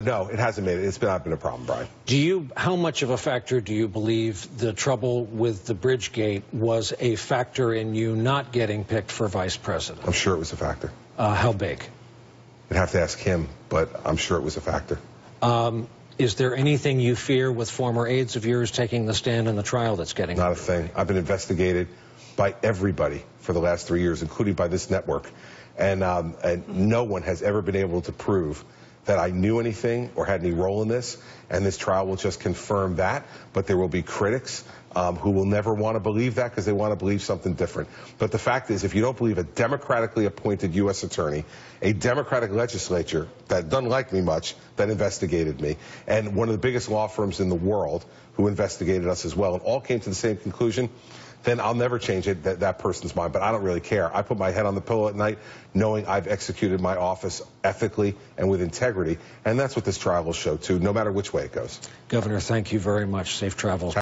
No, it hasn't made it. It's not been a problem, Brian. How much of a factor do you believe the trouble with the Bridgegate was a factor in you not getting picked for vice president? I'm sure it was a factor. How big? I'd have to ask him, but I'm sure it was a factor. Is there anything you fear with former aides of yours taking the stand in the trial that's getting? Not a thing. I've been investigated by everybody for the last 3 years, including by this network. And no one has ever been able to prove that I knew anything or had any role in this, and this trial will just confirm that. But there will be critics who will never want to believe that because they want to believe something different. But the fact is, if you don't believe a democratically appointed U.S. attorney, a Democratic legislature that doesn't like me much, that investigated me, and one of the biggest law firms in the world who investigated us as well, and all came to the same conclusion, then I'll never change that person's mind. But I don't really care. I put my head on the pillow at night knowing I've executed my office ethically and with integrity. And that's what this trial will show, too, no matter which way it goes. Governor, thank you very much. Safe travels.